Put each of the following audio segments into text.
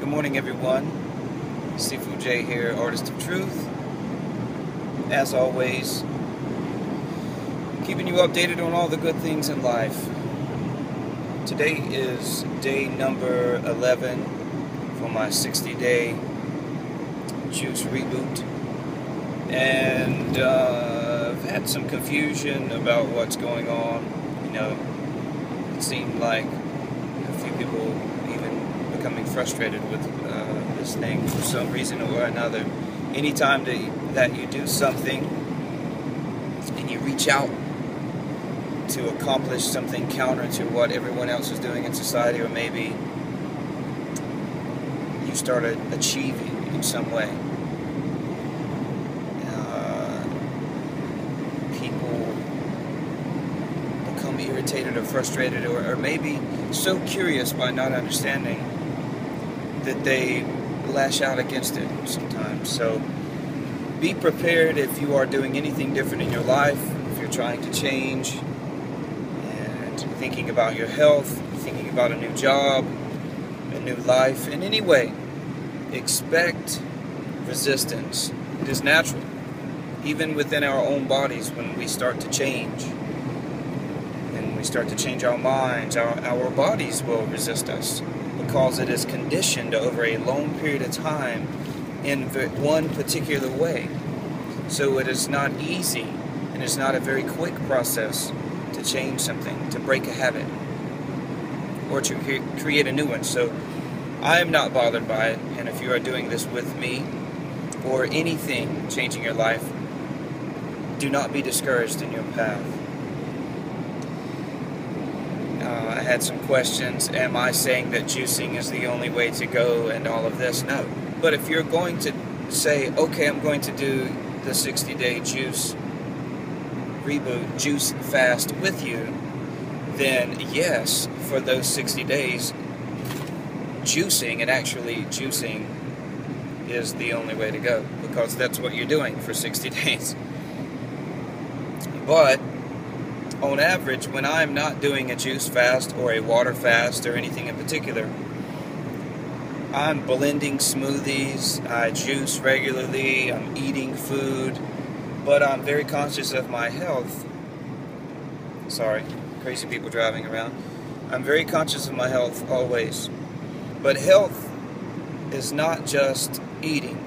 Good morning, everyone. Seafood J here, Artist of Truth. As always, keeping you updated on all the good things in life. Today is day number 11 for my 60-day Juice Reboot. And I've had some confusion about what's going on. You know, it seemed like a few people even becoming frustrated with this thing for some reason or another. Anytime that you do something and you reach out to accomplish something counter to what everyone else is doing in society, or maybe you started achieving in some way, people become irritated or frustrated, or maybe so curious by not understanding that they lash out against it sometimes. So be prepared if you are doing anything different in your life, if you're trying to change and thinking about your health, thinking about a new job, a new life. In any way, expect resistance. It is natural, even within our own bodies, when we start to change and we start to change our minds, our bodies will resist us, because it is conditioned over a long period of time in one particular way. So it is not easy, and it's not a very quick process to change something, to break a habit, or to create a new one. So I am not bothered by it, and if you are doing this with me, or anything changing your life, do not be discouraged in your path. I had some questions. Am I saying that juicing is the only way to go and all of this? No. But if you're going to say, okay, I'm going to do the 60-day juice reboot, juice fast with you, then yes, for those 60 days, juicing, and actually juicing, is the only way to go, because that's what you're doing for 60 days. But on average, when I'm not doing a juice fast or a water fast or anything in particular, I'm blending smoothies, I juice regularly, I'm eating food, but I'm very conscious of my health. Sorry, crazy people driving around. I'm very conscious of my health always. But health is not just eating.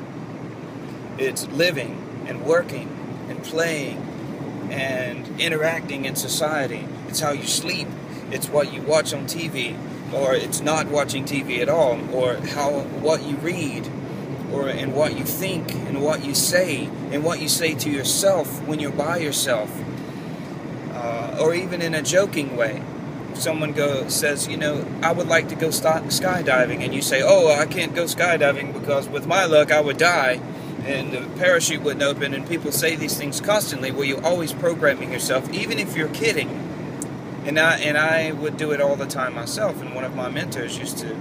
It's living and working and playing and interacting in society. It's how you sleep. It's what you watch on TV, or it's not watching TV at all, or what you read, or and what you think, and what you say, and what you say to yourself when you're by yourself, or even in a joking way. If someone says, you know, I would like to go skydiving, and you say, oh, I can't go skydiving because with my luck I would die, and the parachute wouldn't open, and people say these things constantly. Well, you're always programming yourself, even if you're kidding. And I would do it all the time myself, and one of my mentors used to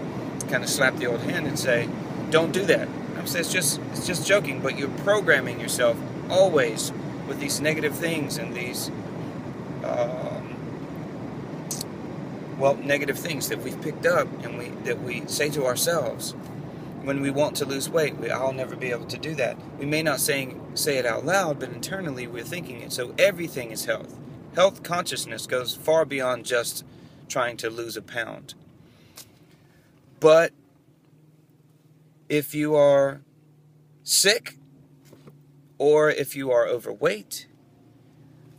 kind of slap the old hand and say, don't do that. I said, it's just joking, but you're programming yourself always with these negative things and these negative things that we've picked up and that we say to ourselves. When we want to lose weight, I'll never be able to do that. We may not say it out loud, but internally we're thinking it. So everything is health. Health consciousness goes far beyond just trying to lose a pound. But if you are sick, or if you are overweight,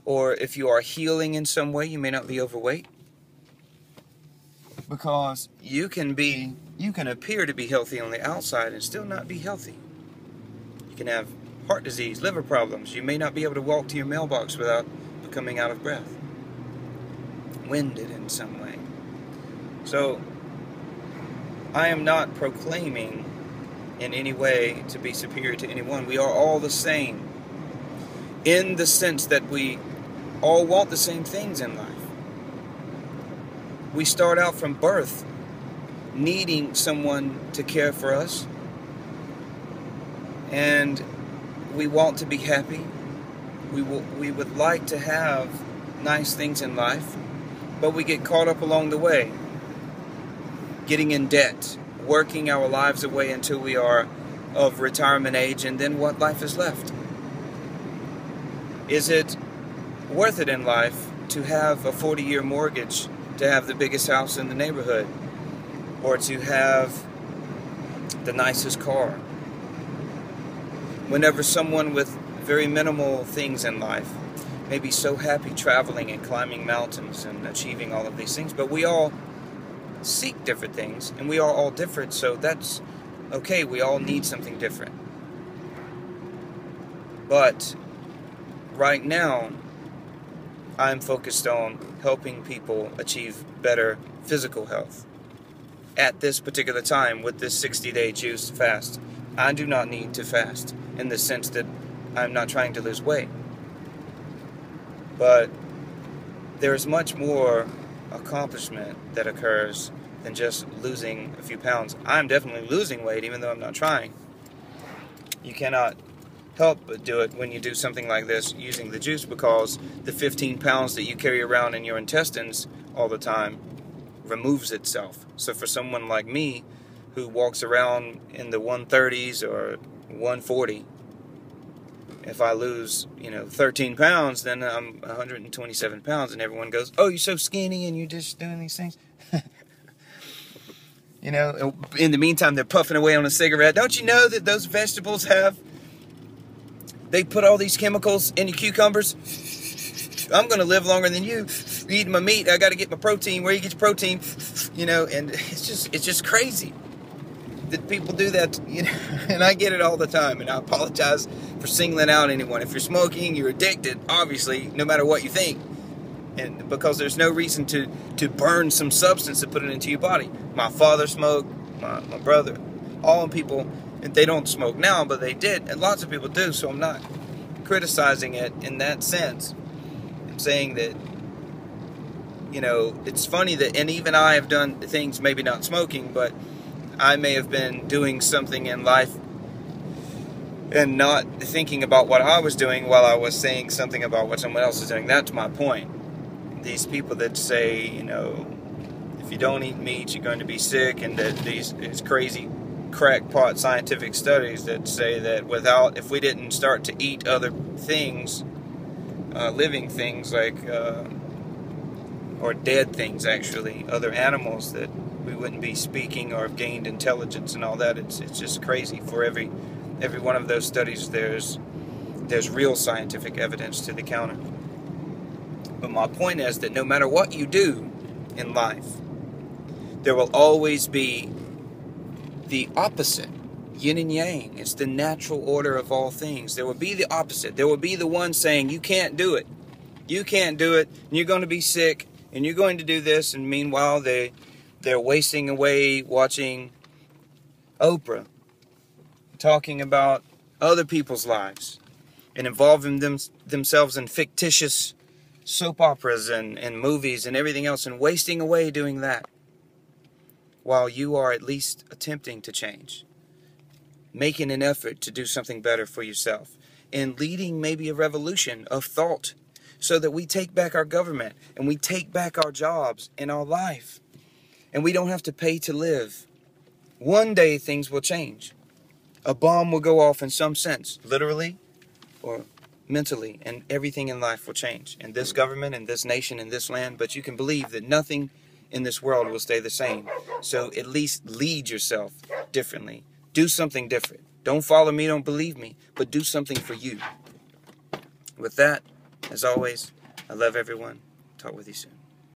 or if you are healing in some way, you may not be overweight, because you can appear to be healthy on the outside and still not be healthy. You can have heart disease, liver problems. You may not be able to walk to your mailbox without becoming out of breath, winded in some way. So I am not proclaiming in any way to be superior to anyone. We are all the same, in the sense that we all want the same things in life. We start out from birth needing someone to care for us, and we want to be happy. We would like to have nice things in life, but we get caught up along the way, getting in debt, working our lives away until we are of retirement age, and then what life is left? Is it worth it in life to have a 40-year mortgage, to have the biggest house in the neighborhood, or to have the nicest car? Whenever someone with very minimal things in life may be so happy traveling and climbing mountains and achieving all of these things, but we all seek different things, and we are all different, so that's okay. We all need something different. But right now, I'm focused on helping people achieve better physical health. At this particular time, with this 60-day juice fast, I do not need to fast in the sense that I'm not trying to lose weight. But there is much more accomplishment that occurs than just losing a few pounds. I'm definitely losing weight even though I'm not trying. You cannot help but do it when you do something like this using the juice, because the 15 pounds that you carry around in your intestines all the time removes itself. So for someone like me who walks around in the 130s or 140, if I lose, 13 pounds, then I'm 127 pounds, and everyone goes, "Oh, you're so skinny and you're just doing these things." In the meantime, they're puffing away on a cigarette. Don't you know that those vegetables they put all these chemicals in your cucumbers? I'm going to live longer than you. You're eating my meat. I got to get my protein. Where you get your protein? And it's just crazy that people do that, and I get it all the time, and I apologize for singling out anyone. If you're smoking, you're addicted, obviously, no matter what you think, and because there's no reason to burn some substance to put it into your body. My father smoked, my brother, all people, they don't smoke now, but they did, and lots of people do, so I'm not criticizing it in that sense. I'm saying that, it's funny that, and even I have done things, maybe not smoking, but I may have been doing something in life and not thinking about what I was doing while I was saying something about what someone else is doing. That's my point. These people that say, if you don't eat meat, you're going to be sick, and that these crazy crackpot scientific studies that say that if we didn't start to eat other things, living things like, or dead things actually, other animals, that we wouldn't be speaking or have gained intelligence and all that. It's just crazy. For every one of those studies, there's real scientific evidence to the counter. But my point is that no matter what you do in life, there will always be the opposite. Yin and yang. It's the natural order of all things. There will be the opposite. There will be the one saying, you can't do it. You can't do it, and you're going to be sick, and you're going to do this, and meanwhile they're wasting away watching Oprah, talking about other people's lives, and involving themselves in fictitious soap operas and movies and everything else, and wasting away doing that, while you are at least attempting to change, making an effort to do something better for yourself, and leading maybe a revolution of thought, so that we take back our government, and we take back our jobs and our life, and we don't have to pay to live. One day things will change. A bomb will go off in some sense, literally or mentally, and everything in life will change. And this government, and this nation, and this land, but you can believe that nothing in this world will stay the same. So at least lead yourself differently. Do something different. Don't follow me, don't believe me, but do something for you. With that, as always, I love everyone. Talk with you soon.